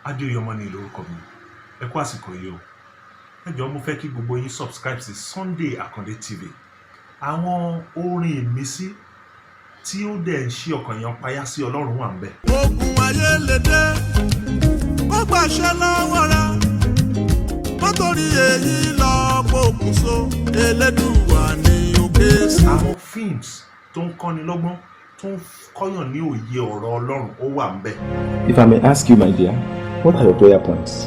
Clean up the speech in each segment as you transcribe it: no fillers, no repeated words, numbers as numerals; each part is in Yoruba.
Adéyọmọ ni lórúkọ mi. Ẹ kú àsìkò yìí o. Ẹ jọ̀ọ́ mo fẹ́ kí gbogbo yín subscribe sí Sunday Akande TV. Àwọn orin ìmísí tí ó dẹ̀ ń ṣí ọkàn yẹn payá sí Ọlọ́run wà ńbẹ̀. Ogun ayé lè dé, ó gbàṣẹ lọ́wọ́ rẹ̀, nítorí èyí lọ pokùnso, Elédùwà ní òkè sí. Àwọn films tó ń kọ́ni lọ́gbọ́n, tó ń kọ́yàn ní òye ọ̀rọ̀ Ọlọ́run ó wà ńbẹ̀. If I may ask you, my dear, what are your prayer points?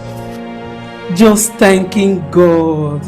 Just thanking God.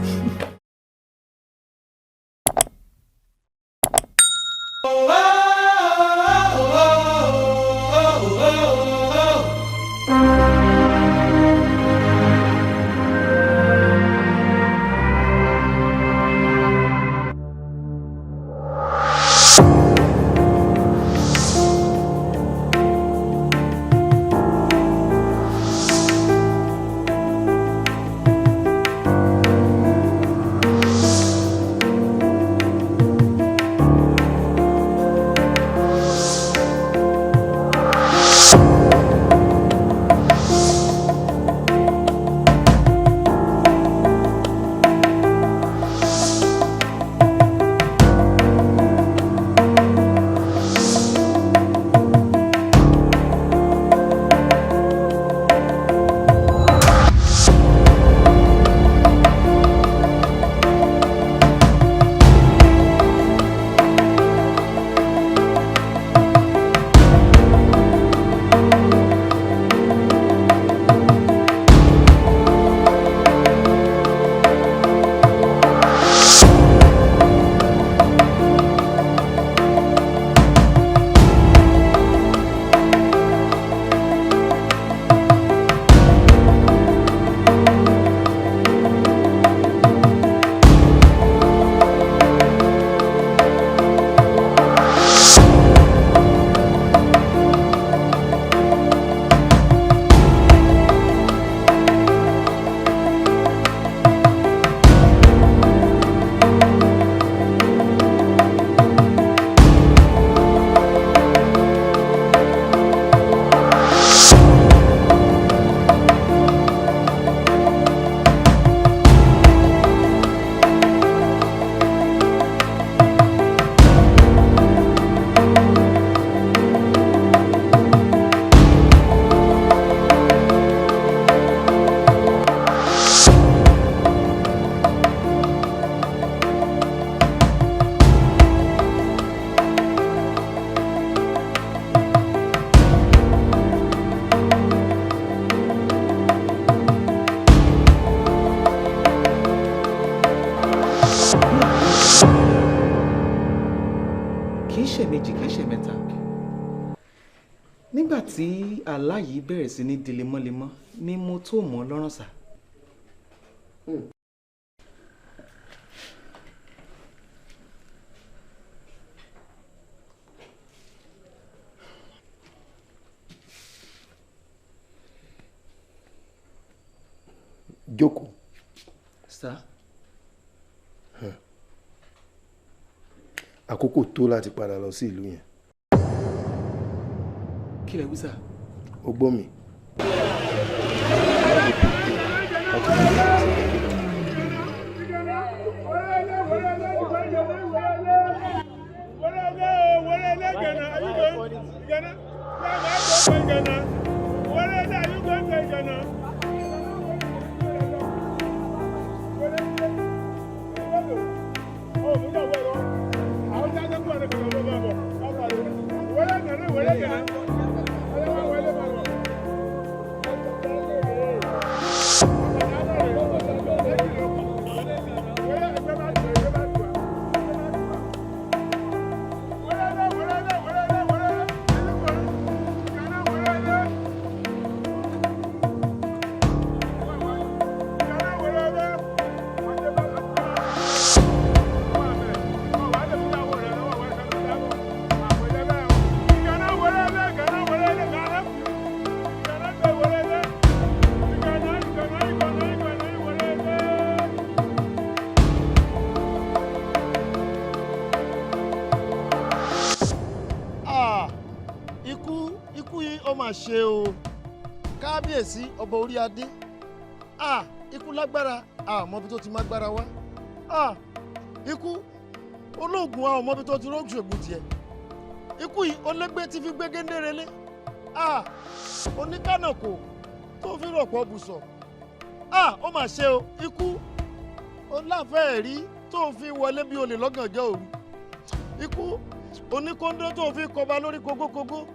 Nígbà tí àlá yìí bẹ̀rẹ̀ sí ní di lemọ́lemọ́ ni mo tó mọ̀ lọ́rùn sá. Jókòó. Sá. Àkókò tó láti padà lọ sí ìlú yẹn. Kí lẹ wí sá? O gbọ́ mi. kábíyèsí ọba orí adé. Ikú lágbára àmọ́ bí tó ti má gbára wá. Ikú olóògùn àmọ́ bí tó ti rógùn tiẹ̀. Ikú yìí olégbé ti fi gbégé nérelé. Oníkànnàkò tó fi rọ̀pọ̀ bùsọ̀. Ó mà ṣe o, ikú oláfẹ́ rí tó fi wọlé bí olè lọ́gànjọ́ òru. Ikú oníkóńdó tó fi kọba lórí kógókógó.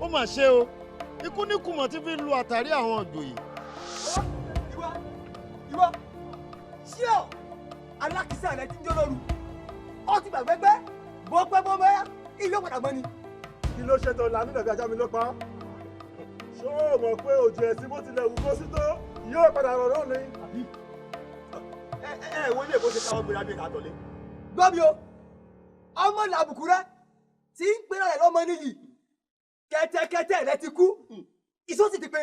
Ó mà ṣe o, ikú ní kùmọ̀ tí fi lu àtàrí àwọn ìjòyè. Ìwọ ṣé ọ alákìísà rẹ ti ń jó lóru ọ ti gbàgbé pé bọ́ pẹ́ bọ́ bẹ́ẹ̀ ilé padà gbọ́n ni. Kí ló ṣe tó làmì dàbí ajá mi ló pa? Ṣé o mọ̀ pé òjò ẹ̀sìn bó tilẹ̀ wù kó sí tó yóò padà rọ̀ lónìí? Wo ilé ìbò ṣe káwọn gbéra bí ìka tọ̀lé. Gbọ́ mi o, ọmọ làbùkù rẹ tí ń pera rẹ̀ lọ́mọ níyì kẹ́tẹ́kẹ́tẹ́ rẹ ti kú ìṣó sì ti pé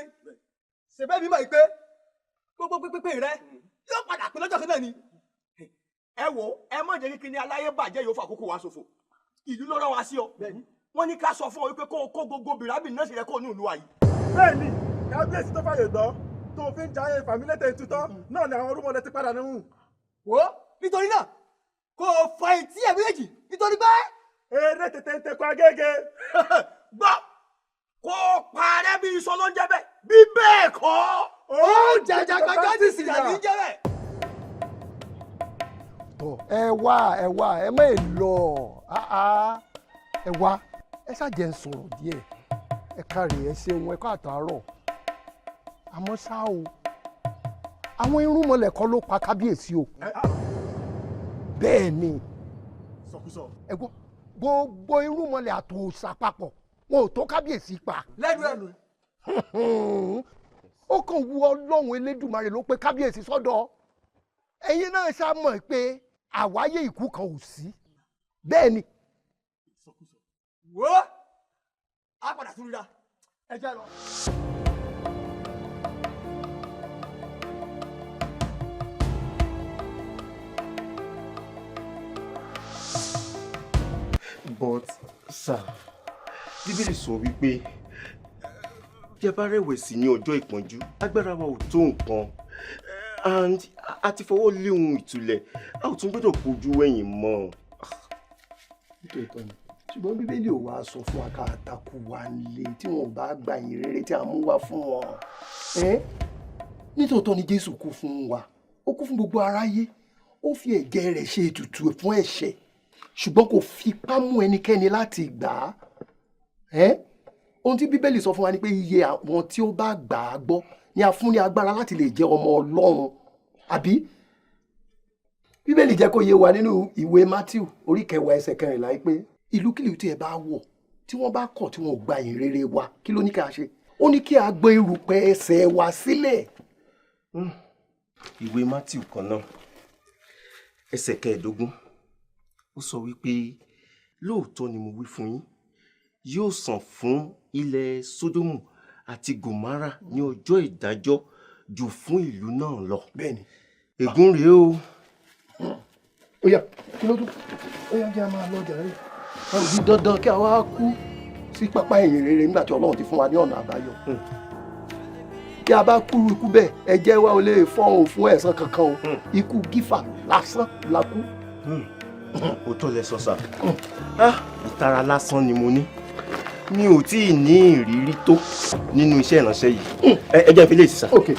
ṣèbẹ́ mi mọ̀ pé gbogbo pépépé rẹ yóò padà pé lọ́jọ́ kan náà ni. Ẹ wo ẹ mọ̀ jẹ́ kí ni aláyé bàjẹ́ yóò fàkókò wa ṣòfò ìlú ló rán wa sí ọ wọ́n ní ká sọ fún ọ wípé kó o kó gbogbo bìrábìrì náà sì yẹ kó o ní ìlú wa yìí. Bẹ́ẹ̀ni, kábíyèsí tó fàyè gbọ́ tó fi ń jayé fàmílẹ́tẹ̀ ìtútọ́ náà ni àwọn orúmọlẹ̀ ti padà níhùn. Wo nítorí náà kó o fa etí ẹ̀ méjèèjì nítorí pé. Eré tètè ń tẹkọ agége. Gbọ́ kó o parẹ́ bí iṣan ló ń jẹ́ bẹ́ẹ̀ bí bẹ́ẹ̀ kọ́ ó jàjàgbàjà ti sì yà ní jẹ́ bẹ́ẹ̀. Ẹ wá ẹ má lọ ẹ wá ẹ ṣàjẹ́ ń sọ̀rọ̀ díẹ̀ ẹ káre ẹ ṣeun ẹ kọ́ àtàárọ̀ àmọ́ ṣá o àwọn irúnmọlẹ̀ kọ́ ló pa kábíyèsí o bẹ́ẹ̀ ni ẹ gbọ́ gbogbo irúnmọlẹ̀ àtòòṣà papọ̀ wọn ò tó kábíyèsí pa. lẹ́nu ó kàn wu ọlọ́run elédùmarè ló pé kábíyèsí sọ́dọ̀ ẹ̀yin náà ṣá mọ̀ pé àwáyé ikú kan ò sí bẹ́ẹ̀ ni. wo a padà tún ríra ẹ jẹ́ lọ. But sir, bíbélì sọ wípé bí a bá rẹ̀wẹ̀sì ní ọjọ́ ìpọ́njú agbára wa ò tó nǹkan and a ti fọwọ́ lé ohun ìtúlẹ̀ a ò tún gbọ́dọ̀ kojú wẹ̀yìn mọ́. ṣùgbọ́n bíbélì ò wá sọ fún wa ká àtakù wa nílé tí wọn ò bá gba ìyìn rere tí a mú wá fún wọn. nítòótọ́ ni Jésù kú fún wa ó kú fún gbogbo aráyé ó fi ẹ̀jẹ̀ rẹ̀ ṣe ètùtù fún ẹ̀ṣẹ̀ ṣùgbọ́n kò fipá mú ẹnikẹ́ni láti gbà á. ohun tí bíbélì sọ fún wa ni pé iye àwọn tí ó bá gbà á gbọ́ ni a fún ní agbára láti lè jẹ́ ọmọ Ọlọ́run àbí. bíbélì jẹ́ kó yé wa nínú ìwé Mátíù orí 10 ẹsẹ̀ 14 pé ìlúkìlú tí ẹ bá wọ̀ tí wọ́n bá kọ̀ tí wọ́n gba ìyìn rere wa kí ló ní ká ṣe? ó ní kí a gbé erùpẹ̀ ẹsẹ̀ wa sílẹ̀. ìwé Mátíù kan náà ẹsẹ̀ 15 ó sọ wípé lóòótọ́ ni mo wí fún yín yóò sàn fún ilẹ̀ Sódómù àti Gòmárà ní ọjọ́ ìdájọ́ jù fún ìlú náà lọ. bẹ́ẹ̀ni ègún rèé o. ó yá kí ló dún ó yá jẹ́ a máa lọ jàre a ò di dandan kí a wá kú sí pápá ìyìn rere nígbà tí Ọlọ́run ti fún wa ní ọ̀nà àbáyọ. kí a bá kú ikú bẹ́ẹ̀ ẹ̀jẹ̀ wa ò lè fọ́hùn fún ẹ̀san kankan o ikú gífà lásán la kú. ó tó lẹ sọ sá ìtara lásán ni mo ní mi ò tí ì ní ìrírí tó nínú iṣẹ́ ìránṣẹ́ yìí ẹ jẹ́ ìfilé ìsísà. Okay.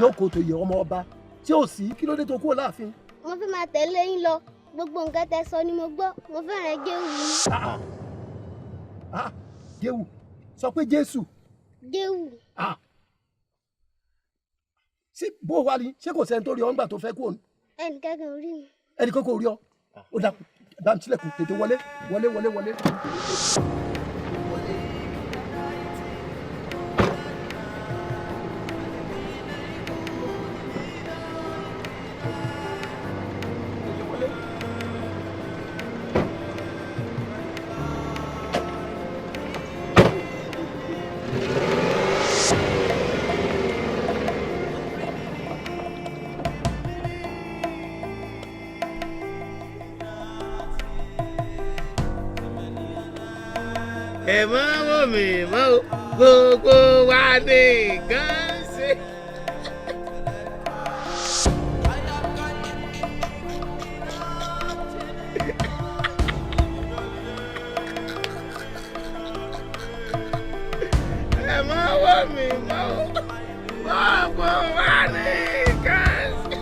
jókòó tó yẹ ọmọ ọba tí ò sí kí ló dé tó kúrò láàfin. mo fi máa tẹ̀lé yín lọ gbogbo nǹkan tẹ́ sọ ni mo gbọ́ mo fẹ́ràn géwù yín. géwù sọ pé Jésù. géwù. ṣé bó wá ní ṣé kò sẹ́ni tó rí ọ ńgbà tó fẹ́ kú òun. ẹnìkan kan ò rí mi. ẹnìkan kò rí ọ ó dà bá mi sílẹ̀kùn tètè wọlé. ẹ má wò mí mọ́ o gbogbo wa ní nǹkan ṣe. ẹ má wò mí mọ́ o gbogbo wa ní nǹkan ṣe.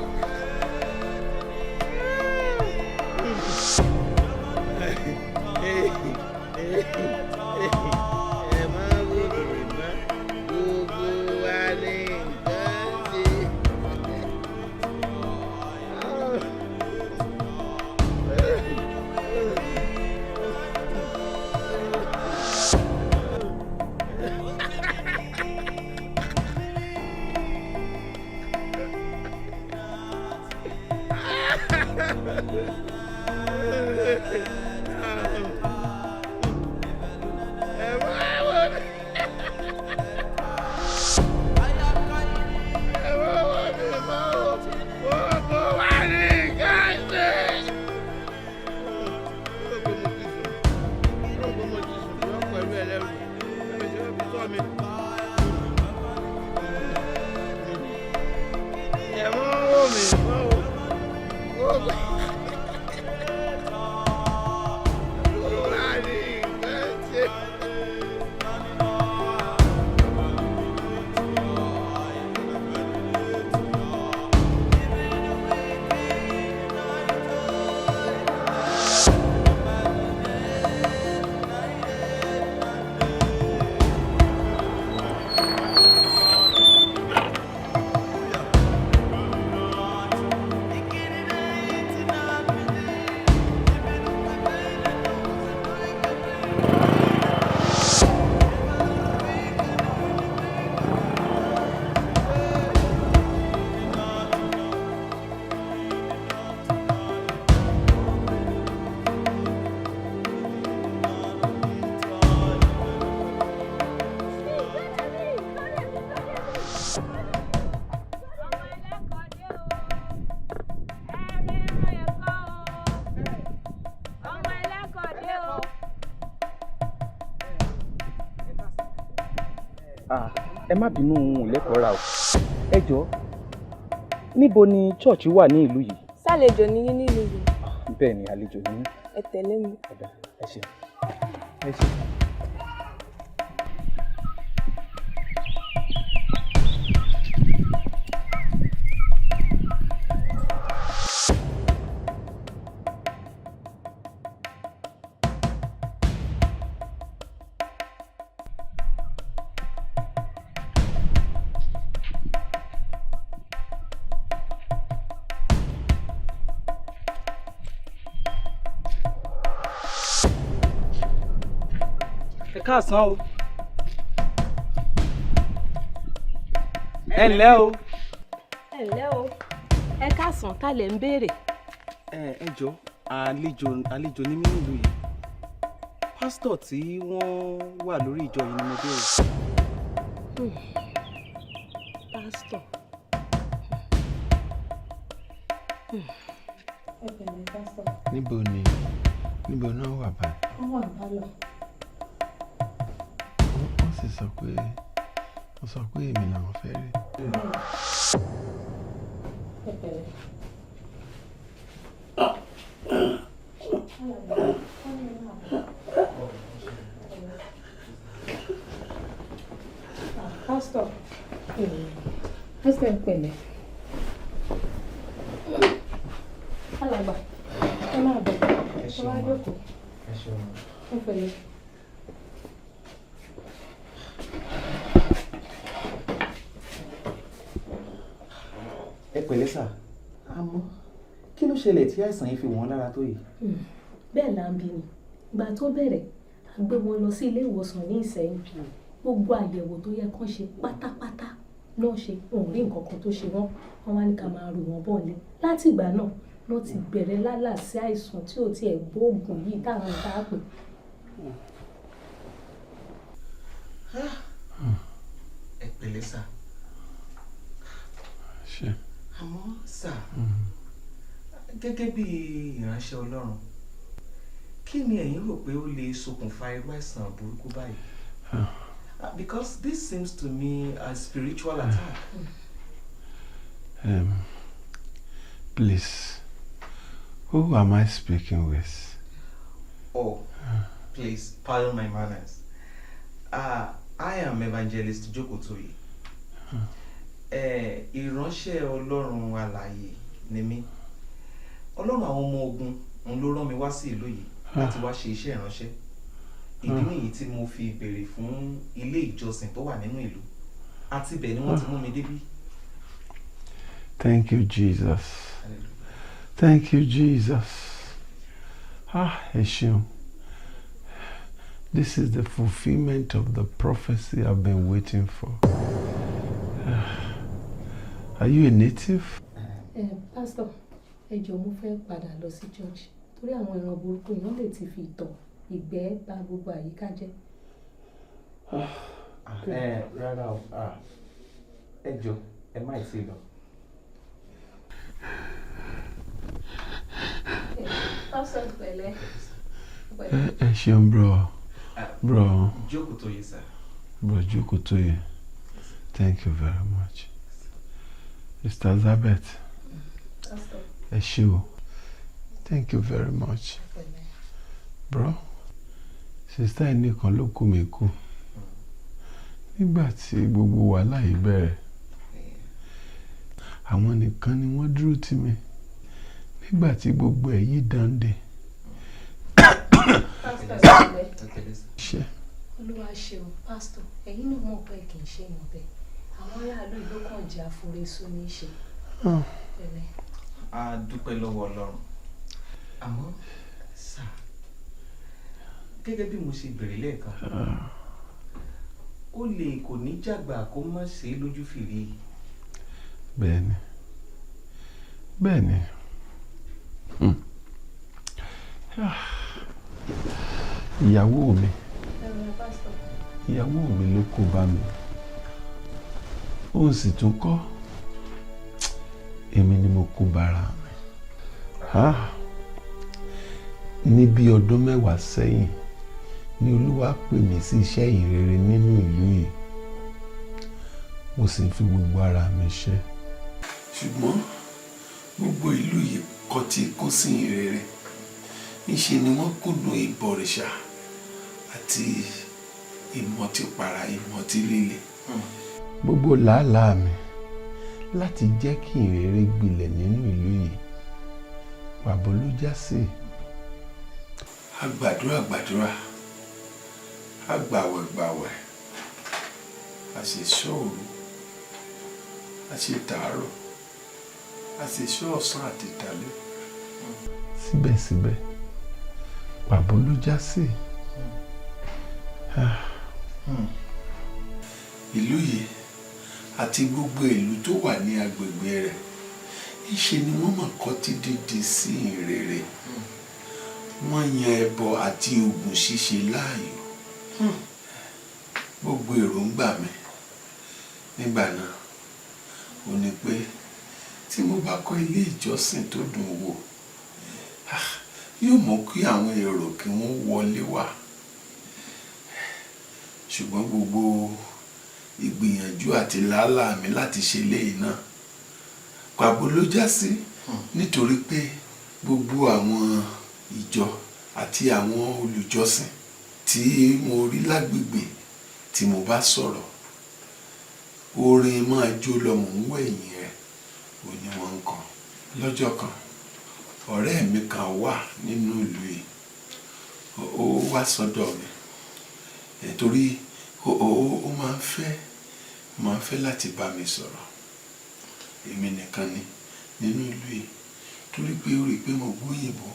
ẹ má bínú ohun lẹ́kọ̀ọ́ ra o ẹ jọ níbo ni chọ́ọ̀chì wà ní ìlú yìí. sálejò ní yín nílùú yìí. bẹ́ẹ̀ ni àlejò ní yín. ẹ tẹ̀lé mi. ẹ ṣé ẹ ṣé. káàsán o ẹ ǹlẹ́ o. ẹ ǹlẹ́ o ẹ káàsán tá lẹ̀ ń béèrè. ẹ jọ àlejò ní mí nílùú yìí pásítọ̀ tí wọ́n wà lórí ìjọ yìí ni mo béèrè. pásítọ̀. ẹ pẹ̀lẹ́ pásítọ̀. níbo náà wà báyìí. wọ́n wà bálọ̀. wọ́n sọ pé èmi làwọn fẹ́ rí. ẹ pẹ̀lẹ́. pásítọ̀ ń pẹ̀lẹ́. alàgbà ẹ máa bọ̀ ẹ wá jókòó. ẹ pẹ̀lẹ́. ẹ pẹ̀lẹ́ sà, àmọ́ kí ló ṣẹlẹ̀ tí àìsàn yìí fi wọ́n lára tó yìí? Bẹ́ẹ̀ là ń bí ni ìgbà tó bẹ̀rẹ̀ a gbé wọn lọ sí ilé ìwòsàn ní Ìsẹ́yìn gbogbo àyẹ̀wò tó yẹ kán ṣe pátápátá náà ṣe òun rí nǹkan kan tó ṣe wọ́n wọ́n wá ní ká máa rò wọ́n bọ̀ lé láti ìgbà náà ló ti bẹ̀rẹ̀ lálàsí àìsàn tí ò tiẹ̀ gbóògùn yìí táwọn ń bá pè. ẹ pẹ̀lẹ́ sà. àmọ́ sà gẹ́gẹ́ bí ìránṣẹ́ Ọlọ́run kí ni ẹ̀yin rò pé ó lè ṣokùnfà irú àìsàn burúkú báyìí? Because this seems to me a spiritual attack. Please, who am I speaking with? Oh, please pardon my manners. I am Evangelist Jokotoye. Ìránṣẹ́ Ọlọ́run alààyè ni mí. Ọlọ́run àwọn ọmọ ogun òun ló rán mi wá sí ìlú yìí láti wá ṣe iṣẹ́ ìránṣẹ́. Ìdí nìyí tí mo fi béèrè fún ilé ìjọsìn tó wà nínú ìlú. Àti bẹ́ẹ̀ ni wọ́n ti mú mi débí. Thank you, Jesus. Thank you, Jesus. Ẹ ṣeun. This is the fulfillment of the prophecy I've been waiting for. Are you a native? Pastor, ẹ jọ̀ọ́ mo fẹ́ padà lọ sí church torí àwọn ìran burúkú yìí wọ́n lè ti fi ìtọ̀ ìgbẹ́ bà gbogbo àyíká jẹ́. Rárá o, ẹ jọ̀ọ́ ẹ má ì sí lọ. Pastor pẹ̀lẹ́. Ẹ ṣeun bro. Jokotoye sir. Bro Jokotoye. Thank you very much. Mr. Elizabeth. Ẹ ṣé o. Thank you very much. Bro, sister ẹ nìkan ló kù mí kù. Nígbà tí gbogbo wàhálà yìí bẹ̀rẹ̀, àwọn nìkan ni wọ́n dúró tì mí. Nígbà tí gbogbo ẹ̀ yí dande. Ṣé. Olúwa ṣeun, Pastor, ẹ̀yin náà mọ̀ pé kì í ṣe èèyàn bẹ́ẹ̀. Àwọn aráàlú ló kàn jẹ́ àforísún ní í ṣe. A dúpẹ́ lọ́wọ́ Ọlọ́run. Àmọ́ sà, gẹ́gẹ́ bí mo ṣe bèrè lẹ́ẹ̀kan, ó lè kò ní jàgbà kó má ṣe é lójú fìrí. Bẹ́ẹ̀ni. Bẹ́ẹ̀ni. Ìyàwó mi ló kó bá mi. Ó sì tún kọ́. Èmi ni mo kó bára mi. Ní bí ọdún 10 sẹ́yìn ni Olúwa pè mí sí iṣẹ́ ìyìnrere nínú ìlú yìí. Mo sì ń fi gbogbo ara mi ṣe. Ṣùgbọ́n gbogbo ìlú yìí kọtí kún sí ìyìnrere. Níṣe ni wọ́n kúndùn ìbọ̀rìṣà àti ìmọ̀típara ìmọ̀tí líle. Gbogbo làálàá mi láti jẹ́ kí ìrere gbilẹ̀ nínú ìlú yìí pàbó ló já sí. A gbàdúrà, a gbàwẹ̀, a ṣe ṣọ́òru, a ṣe tàárọ̀, a ṣe ṣọ́ ọ̀sán àti ìtàlẹ́. Síbẹ̀síbẹ̀ pàbó ló já sí. Ìlú yìí àti gbogbo ìlú tó wà ní agbègbè rẹ̀ ìṣe ni wọ́n mọ̀ kọ́tí dídì sí ìrere. Wọ́n yan ẹbọ àti oògùn ṣíṣe láàyò. Gbogbo èròǹgbà mi nígbà náà ò ní pé tí mo bá kọ́ ilé ìjọsìn tó dùn wò yóò mú kí àwọn èrò kí wọ́n wọlé wá. Ṣùgbọ́n gbogbo ìgbìyànjú àti làálàá mi láti ṣe léyìí náà pàbó ló já sí nítorí pé gbogbo àwọn ìjọ àti àwọn olùjọsìn tí mo rí lágbègbè tí mo bá sọ̀rọ̀ orin máa jó lọ mò ń wẹ̀yìn rẹ̀ ò ní wọ́n ń kọ. Lọ́jọ́ kan ọ̀rẹ́ mi kan wà nínú ìlú yìí ó wá sọ́dọ̀ mi nítorí ó máa ń fẹ́ láti bá mi sọ̀rọ̀. èmi nìkan ni nínú ìlú yìí torí pé ó rí i pé mo gbóyìnbó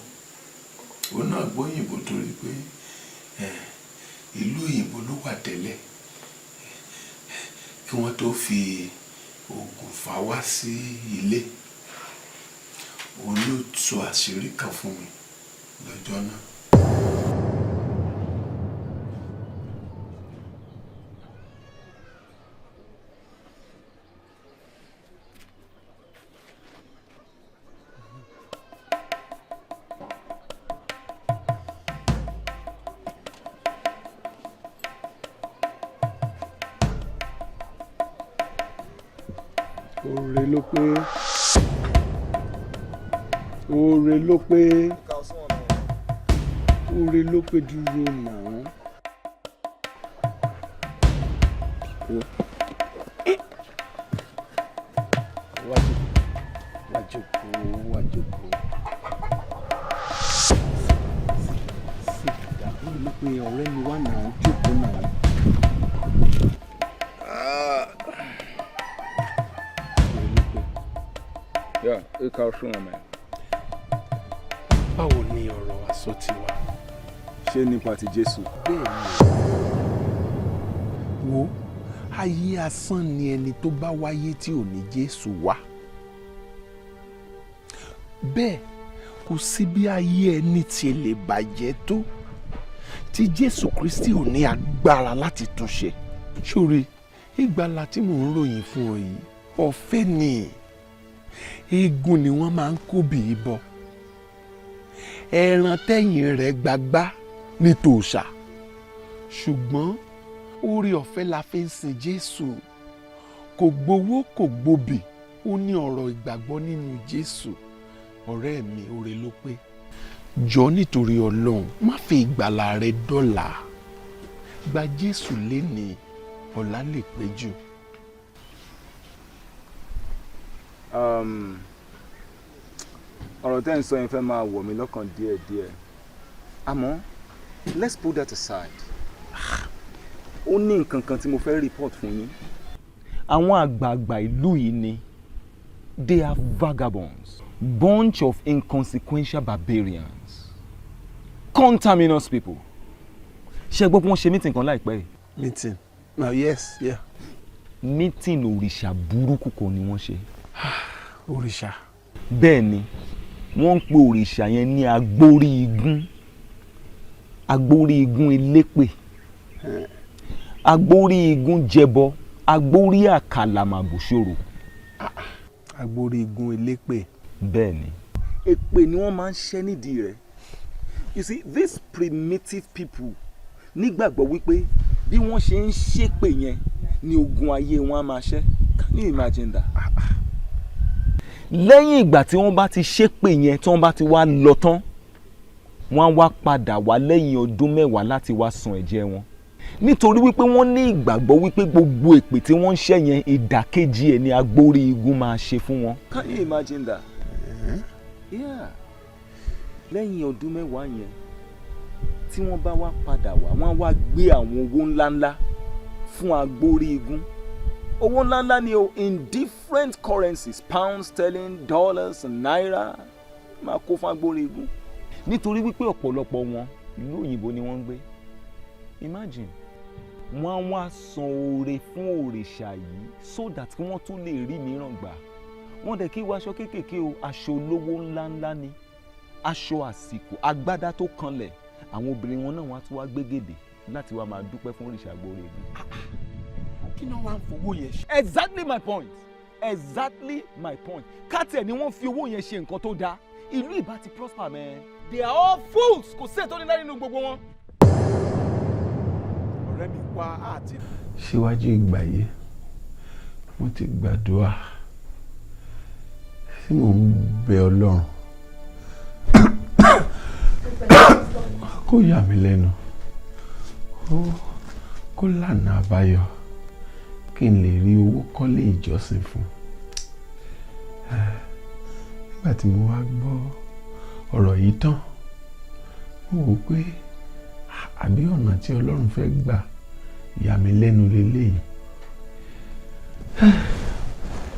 òun náà gbóyìnbó torí pé ìlú òyìnbó ló wà tẹ́lẹ̀ kí wọ́n tó fi oògùn fà wá sí ilé òun ló sọ àṣírí kan fún mi lọ́jọ́ náà. Oore ló pé oore ló pé oore ló pé dúró náà. Wá jókòó. Oore ló pé ọ̀rẹ́ mi wá náà jókòó náà. Yeah, it comes from me. Báwo ni ọ̀rọ̀ àsọtí wa? Ṣé nípa ti Jésù? Wo ayé asán ni ẹni tó bá wáyé tí ò ní Jésù wá. Bẹ́ẹ̀ kò sí bí ayé ẹni tí lè bàjẹ́ tó tí Jésù Kristi ò ní agbára láti túnṣe. Ṣórí ìgbàlà tí mò ń ròyìn fún ọ yìí ọ̀fẹ́ ni. Eégún ni wọ́n máa ń kóbì í bọ ẹran tẹ́yìn rẹ̀ gbagbá ní tòòṣà ṣùgbọ́n oore ọ̀fẹ́ la fi ń sin Jésù kò gbowó kò gbobì ó ní ọ̀rọ̀ ìgbàgbọ́ nínú Jésù. Ọ̀rẹ́ mi oore ló pé jọ nítorí Ọlọ́run má fi ìgbàlà rẹ dọ́là gba Jésù lénìí ọ̀la lè pé jù. Ọ̀rọ̀ tẹ́ ń sọ yẹn fẹ́ máa wọ̀ mí lọ́kàn díẹ̀díẹ̀ àmọ́ let's put that aside. Ó ní nǹkan kan tí mo fẹ́ report fún yín. Àwọn àgbààgbà ìlú yìí ni they are vagabonds, bunch of inconsequential barbarians, contaminous people. Ṣé gbọ́ pé wọ́n ṣe meeting kan láìpẹ́ yìí? Meeting? No, yes, yeah. Meeting òrìṣà burúkú kan ni wọ́n ṣe. Òrìṣà? Bẹ́ẹ̀ ni wọ́n ń pe òrìṣà yẹn ní agbórí igun elépè, agbórí igun jẹbọ, agbórí àkàlàmàgbòṣòro. Agbórí igun elépè? Bẹ́ẹ̀ ni. Èpè ni wọ́n máa ń ṣẹ́ nídìí rẹ̀. You see, these primitive people nígbàgbọ́ wípé bí wọ́n ṣe ń ṣépè yẹn ni ogun ayé wọn á máa ṣẹ́. Can you imagine that? Lẹ́yìn ìgbà tí wọ́n bá ti ṣépè yẹn tí wọ́n bá ti wá lọ tán wọ́n á wá padà wá lẹ́yìn ọdún 10 láti wá sun ẹ̀jẹ̀ wọn nítorí wípé wọ́n ní ìgbàgbọ́ wípé gbogbo èpè tí wọ́n ń ṣẹ́ yẹn ìdàkejì ẹ̀ ni agbórí igun máa ṣe fún wọn. Can you imagine that? Yeah. Lẹ́yìn ọdún 10 yẹn tí wọ́n bá wá padà wá wọ́n á wá gbé àwọn owó ńláńlá fún agbórí igun. Owó ńláńlá ni o in different currencies, pounds, sterling, dollars, naira máa kó fún agbórí igun nítorí wípé ọ̀pọ̀lọpọ̀ wọn ìlú òyìnbó ni wọ́n ń gbé. Imagine wọ́n á wá san oore fún òrìṣà yìí so that kí wọ́n tún lè rí mìíràn gbà. Wọ́n dẹ̀ kí wọ aṣọ kéékèèké o, aṣọ olówó ńláńlá ni, aṣọ àsìkò, agbádá tó kanlẹ̀. Àwọn obìnrin wọn náà wọ́n á tún wá gbé gèdè láti wá máa dúpẹ́ fún òrìṣà agbórí igun. Kí ni wọ́n á fowó yẹn ṣe? Exactly my point. Exactly my point. Kátẹ̀ ni wọ́n fi owó yẹn ṣe nǹkan tó dáa. Ìlú ìbá ti prosper man. They are all fools. Kò sí ètò nílá nínú gbogbo wọn. Ọ̀rẹ́ mi wá àti. Síwájú ìgbà yìí mo ti gbàdúrà tí mò ń bẹ Ọlọ́run kó yà mí lẹ́nu kó lànà àbáyọ kí n lè rí owó kọ́lé ìjọsìn fún. Nígbà tí mo wá gbọ́ ọ̀rọ̀ yìí tán mo wò pé àbí ọ̀nà tí Ọlọ́run fẹ́ gbà yà mí lẹ́nu lélẹ́yìí.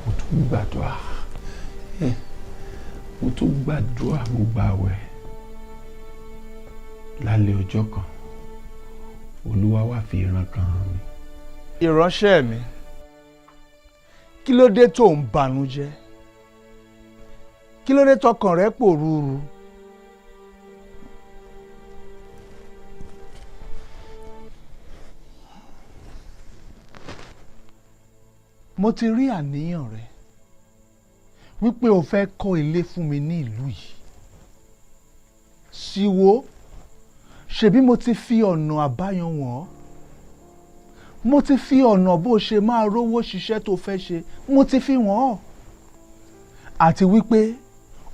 Mo tún gbàdúrà mo tún gbàdúrà mo gbààwẹ̀ lálẹ́ ọjọ́ kan Olúwa wá fi ìran kan hàn mí. Ìránṣẹ́ mi, kí ló dé tó ń banújẹ́? Kí ló dé tọkàn rẹ pòrúurú? Mo ti rí àníyàn rẹ wípé o fẹ́ kọ́ ilé fún mi ní ìlú yìí. Sì wò, ṣebí mo ti fi ọ̀nà àbáyọ wọ̀n. Mo ti fi ọ̀nà bó ṣe máa rówó ṣiṣẹ́ tó fẹ́ ṣe, mo ti fi wọ̀n. Àti wípé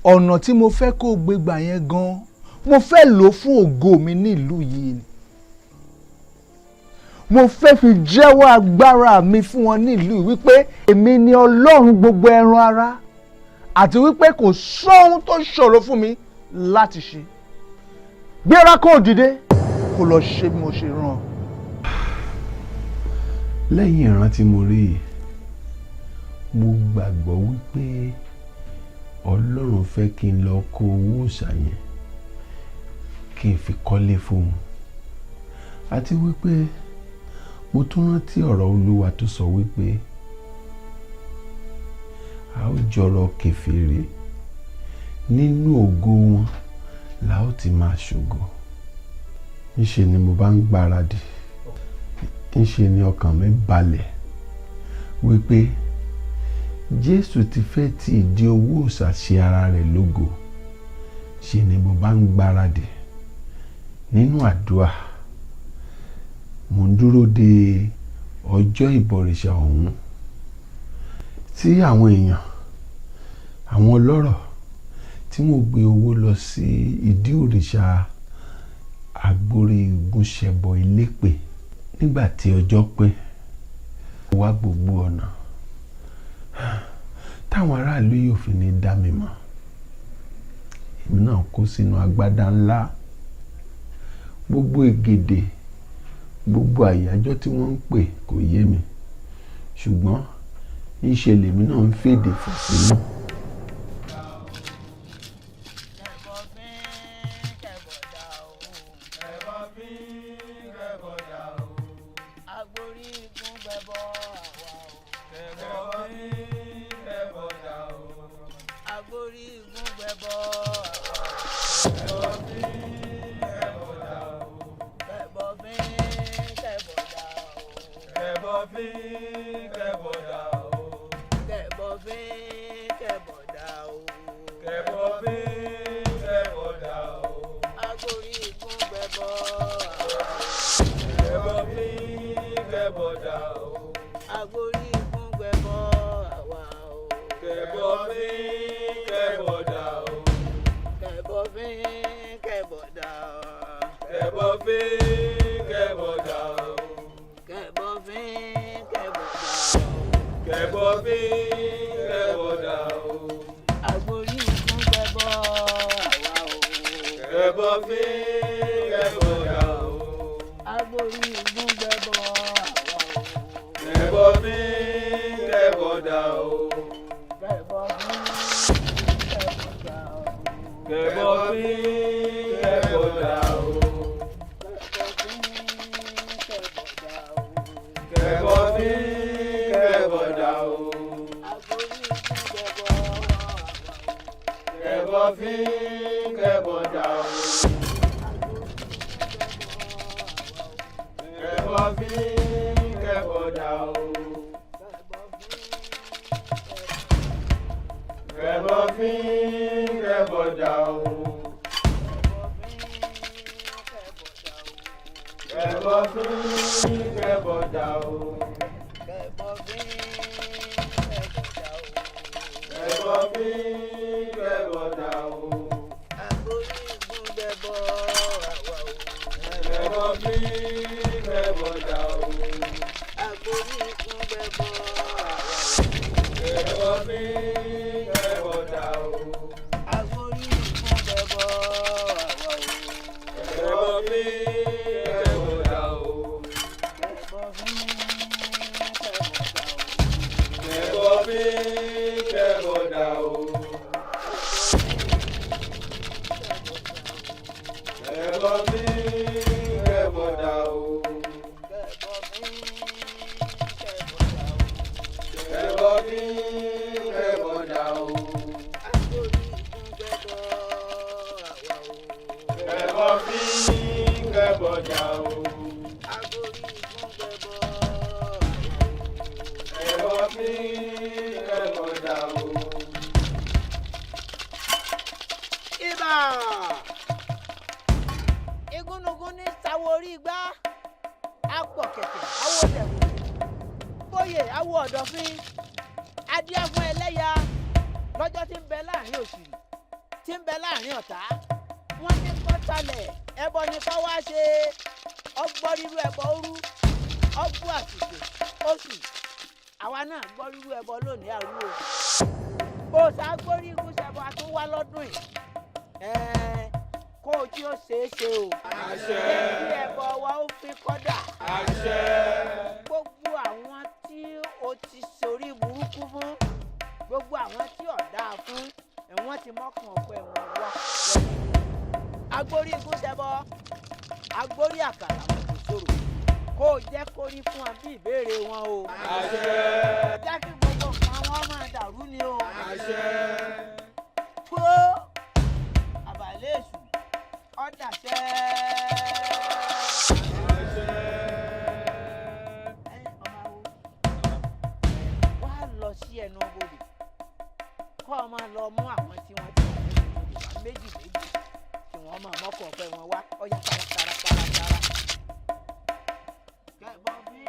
ọ̀nà tí mo fẹ́ kó gbé gbà yẹn gan, mo fẹ́ lò fún ògo mi ní ìlú yìí. Mo fẹ́ fi jẹ́wọ́ agbára mi fún wọn ní ìlú yìí wípé èmi ni Ọlọ́run gbogbo ẹran ara, àti wípé kò sóhun tó ṣòro fún mi láti ṣe. Gbéra kó dìde kó lọ ṣe bí mo ṣe rán ọ. Lẹ́yìn ìran tí mo rí mo gbàgbọ́ wípé Ọlọ́run fẹ́ kí n lọ kó owó òòṣà yẹn kí n fi kọ́lé fún un, àti wípé mo tún rántí ọ̀rọ̀ Olúwa tó sọ wípé a ó jọrọ kèfèrí nínú ògo wọn la ó ti máa ṣògo. Ńṣe ni mo bá ń gbáradì, ńṣe ni ọkàn mi balẹ̀ wípé Jésù ti fẹ́ ti ìdí owó òòṣà ṣe ara rẹ̀ lógo. Ṣe ni mo bá ń gbáradì nínú àdúrà. Mo ń dúró de ọjọ́ ìbọ̀rìṣà ọ̀hún tí àwọn èèyàn, àwọn ọlọ́rọ̀ tí wọ́n gbé owó lọ sí ìdí òrìṣà agbórí ìgúnṣẹbọ Elépè. Nígbà tí ọjọ́ pé wá gbogbo ọ̀nà táwọn aráàlú yóò fi ní dá mi mọ̀, èmi náà kó sínú agbádá ńlá. Gbogbo ègèdè, gbogbo àyájọ́ tí wọ́n ń pè kò yé mi, ṣùgbọ́n ńṣe lèmi náà ń fèdè fò sínú. kẹbọdà o. Ibà igúnnugún ní sáwọ orí igbá apọ̀ kẹ̀kẹ́ awo dẹ̀kù bóyè awo ọ̀dọ̀fín adíá fún ẹlẹ́yà lọ́jọ́ tí ń bẹ láàrin òṣìrì tí ń bẹ láàrin ọ̀tá wọ́n ní kọ́talẹ̀ ẹbọ ní kọ́ wá ṣe ọgbọ́n rírú ẹbọ òru ọgbọ́n àsìkò oṣù àwa náà gbọ́ rírú ẹbọ lónìí àrú o bó o sá gbórí ikú ṣẹbọ àtúnwá lọ́dún yìí kó o tí ó ṣeé ṣe o. àṣẹ. kí ẹbọ wa ó fi kọ́dà. àṣẹ. gbogbo àwọn tí o ti sorí burúkú fún gbogbo àwọn tí ọ̀dà fún ẹ̀wọ̀n ti mọ́kàn ọ̀pọ̀ ẹ̀wọ̀n wá. agbórí ikú ṣẹbọ agbórí àkàrà wọn kò ṣòro kó o jẹ́ kó rí fún wa bí ìbéèrè wọn o. àṣẹ. jẹ́ kí gbogbo kan wọn máa dàrú ni o. àṣẹ. kó àbàlẹ̀ èṣù ọ̀dàṣẹ́. wá lọ sí ẹnu bodè kó o máa lọ mú àwọn tí wọ́n ti wà nínú bodè wá méjì méjì kí wọ́n máa mọ́kọ̀ ọ̀pẹ wọn wá ọ̀yà tààràtààrà. kẹbọ bí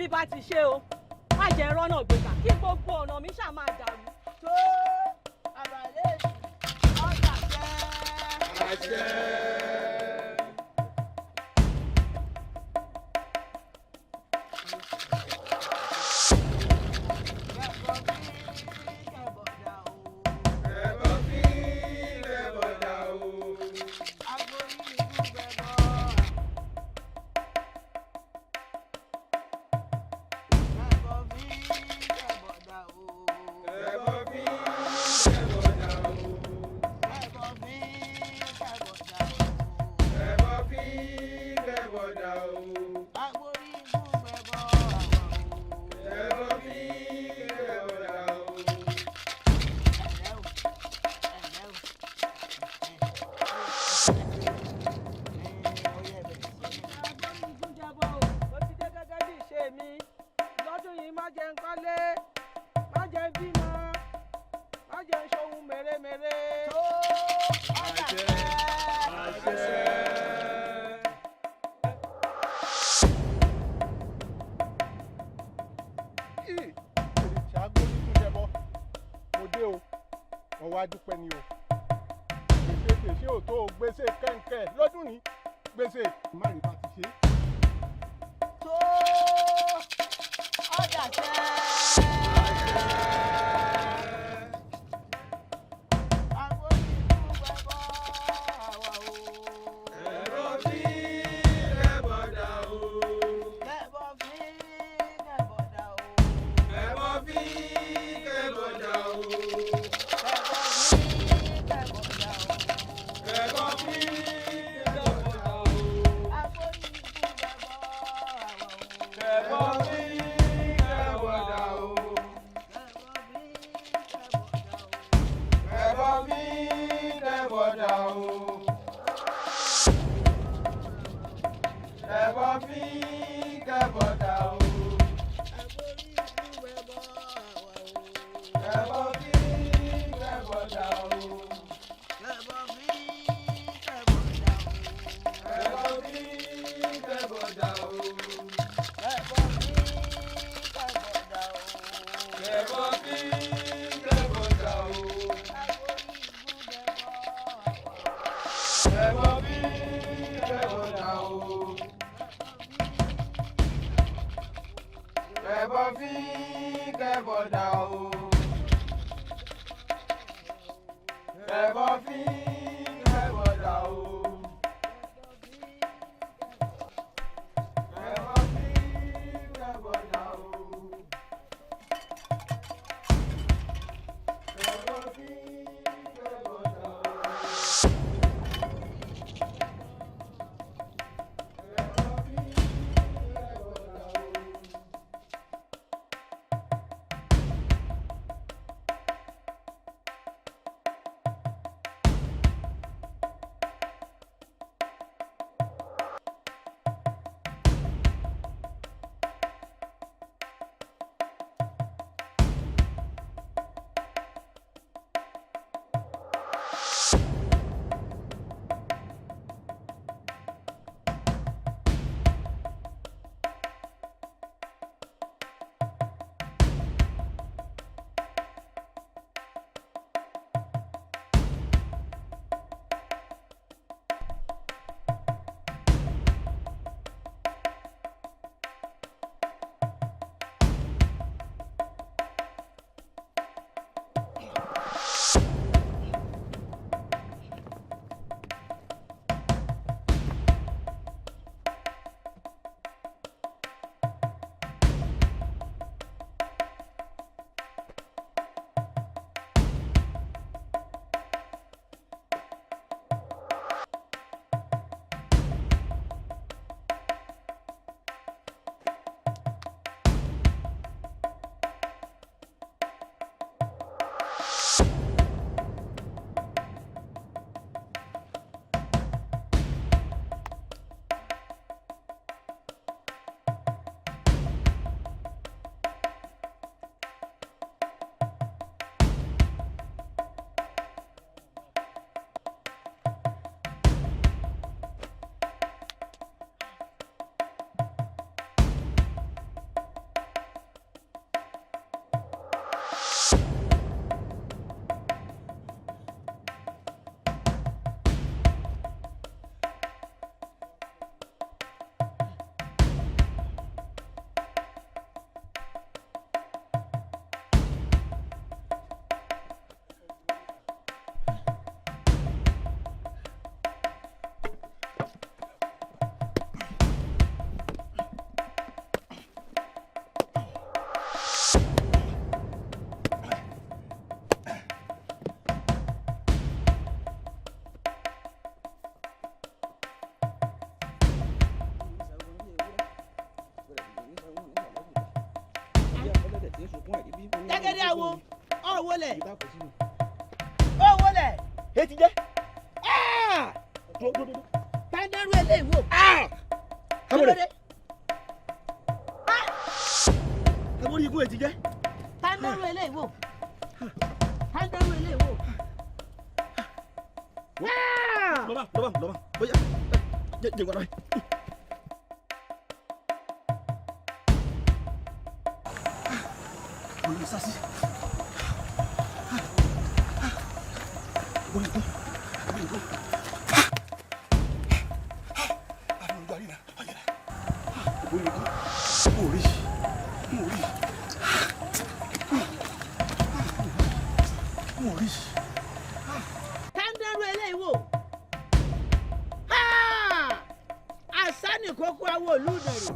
rí bá ti ṣe o má jẹ́ rọ́nà gbégbá kí gbogbo ọ̀nà mi ṣáà máa dàrú. tó àbàlẹ̀ ọ̀dà jẹ́. àṣẹ. wá dúpẹ́ ni o gbèsè ò tó gbèsè kẹ̀kẹ́ lọ́dún ní gbèsè má rí bá ti ṣe. tó ọjà tẹ́. fín kẹ́bọ̀ dà o. Kẹ́bọ̀ fín kẹ́bọ̀ dà o. Kẹ́bọ̀ fín kẹ́bọ̀ dà o. Kẹ́bọ̀ fín kẹ́bọ̀ dà o. Jẹ́gẹ́dẹ́ àwo ọ̀wọ́ lẹ̀ ọ̀wọ́ lẹ̀ etí jẹ́ tàǹdẹ̀rù eléyìí wò kílódé ẹ̀wọ́n ikú etí jẹ́ tàǹdẹ̀rù eléyìí wò tàǹdẹ̀rù eléyìí wò. lọ́ba bóyá jẹ́ gbọ́dọ̀ báyìí. Boleh sasi. Boleh go. Boleh go. Aduh, dari dah. Boleh go. Boleh. Boleh. Boleh. Tàǹdẹ̀rù eléyìí wò. Àṣà ni kókó àwọn olùdarí.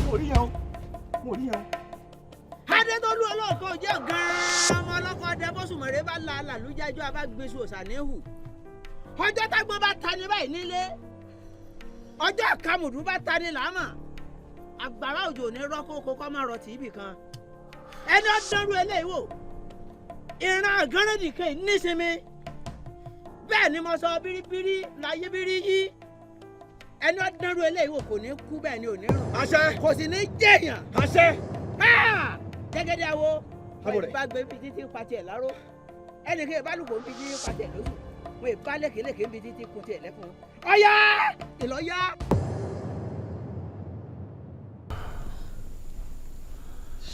Mo rí yan o. Mo rí yan o. Adétọ́lú ọlọ́ọ̀kan jẹ́ gan-an ọmọ ọlọ́kọ̀ ọdẹ bọ́sùmọ̀rẹ́ bá la àlàlújájọ́ abágbèsù òsàníhù. Ọjọ́ tágbọ́n bá ta ní báyìí nílé. Ọjọ́ àkàmùdù bá ta ní làámà. Àgbàrá òjò ní rọ́kókó kọ́ máa rọ tì í bì kan. Ẹni ọdúnrún eléyìí wò. Ìran àgánrẹ́ nìkan nísinmi. Bẹ́ẹ̀ ni mo sọ bíríbírí láyé bírí yí. Ẹni ọdúnrún eléyìí wò kò ní kú bẹ́ẹ̀ ni ò ní rùn. Àṣẹ. Kò sì ní jẹ̀yàn. Àṣẹ. Jẹ́gẹ́dẹ́ àwo ìbá gbé fi títí pati ẹ̀ láró ẹnìkan ìbálòpọ̀ ń fi títí pati ẹ̀ lóṣù wọn ìbá lékeleke ń fi títí kun tiẹ̀ lẹ́kùn ọ̀yá ìlọ́yá.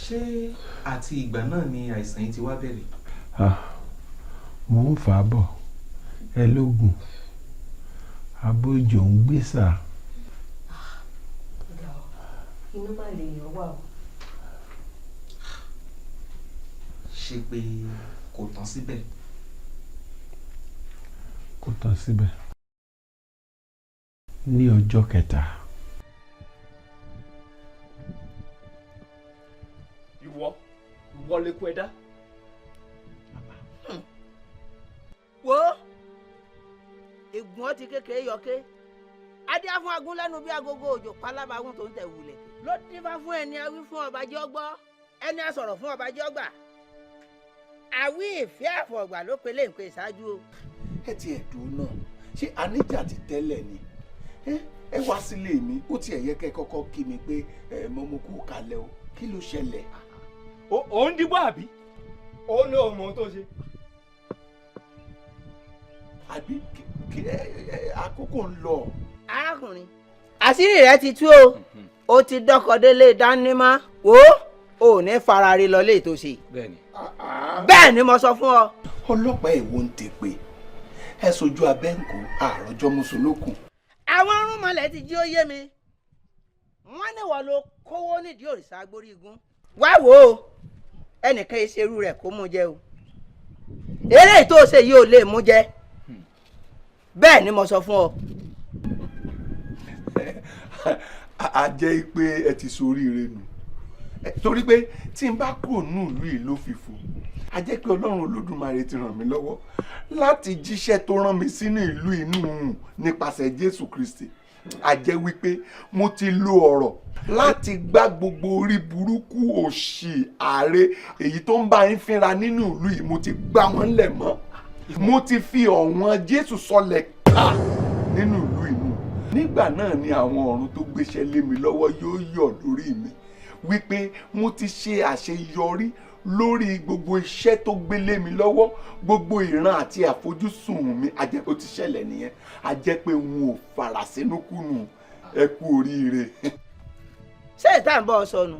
ṣé àti ìgbà náà ni àìsàn yìí ti wá bẹ̀rẹ̀? mò ń fà á bọ̀ ẹ lóògùn abójò ń gbèsà. inú má lè yàn wá o. ṣe pé kò tán síbẹ̀. Kò tán síbẹ̀. Ní ọjọ́ kẹta. Ìwọ lè kú ẹ̀dá. Wo ègún ọtí kékeré yọké adé fún agún lẹ́nu bí agogo òjò pálábàgún tó ń tẹ̀ wulẹ̀ ló dífá fún ẹni awí fún ọbàjẹ́ ọgbọ́ ẹni asọ̀rọ̀ fún ọbàjẹ́ ọgbà àwí ìfẹ́ àfọ̀gbà ló pe léǹkó ìṣáájú o. Ẹ ti ẹ̀dùn náà ṣé àníjà ti tẹ́lẹ̀ ni ẹ wá sílé mi ó ti ẹ̀yẹ kẹ́ kọ́kọ́ kí mi pé mo mú kú kalẹ̀ o kí ló ṣẹlẹ̀. Òun dìbò àbí òun ní òun mọ̀ ohun tó ṣe. Àbí àkókò ń lọ. Arákùnrin àṣírí rẹ ti tú o ti dọ́kọ délé dánímá wo ò ní farare lọ léè tó ṣe. Bẹ́ẹ̀ ni mo sọ fún ọ. Ọlọ́pàá èwo ń tè pé ẹ sojú abẹ́ǹkó àròjọ mùsùlùkùn. Àwọn arúnmọlẹ̀ ti jí ó yé mi wọ́n ní wọ́n ló kówó nídìí òrìṣà agbórí igun. Wá wò ó ẹnìkan ìṣerú rẹ̀ kó mú jẹ o eléyìí tó ṣe yìí ò lè mú jẹ. Bẹ́ẹ̀ ni mo sọ fún ọ. A jẹ́ pé ẹ ti soríire nù torí pé tí n bá kúrò nù ìlú yìí ló fi fò a jẹ́ pé Ọlọ́run Olódùmarè ti ràn mí lọ́wọ́ láti jíṣẹ́ tó rán mi sínú ìlú inú nípasẹ̀ Jésù Kristi. A jẹ́ wípé mo ti lo ọ̀rọ̀ láti gbá gbogbo orí burúkú òṣì ààrẹ èyí tó ń bá yín fínra nínú ìlú yìí mo ti gbá wọn lẹ̀ mọ́. Mo ti fi ọ̀wọ́n Jésù sọlẹ̀ ká nínú ìlú inú. Nígbà náà ni àwọn ọ̀run tó gbéṣẹ́ lé mi lọ́wọ́ yóò yọ̀ lórí mi wípé mo ti ṣe àṣeyọrí lórí gbogbo iṣẹ́ tó gbé lé mi lọ́wọ́ gbogbo ìran àti àfojúsùn mi a jẹ́ pé ó ti ṣẹlẹ̀ nìyẹn a jẹ́ pé n ò fara sínú kùnú ẹ kú oríire. Ṣé ìta ń bọ́ ọ sọnù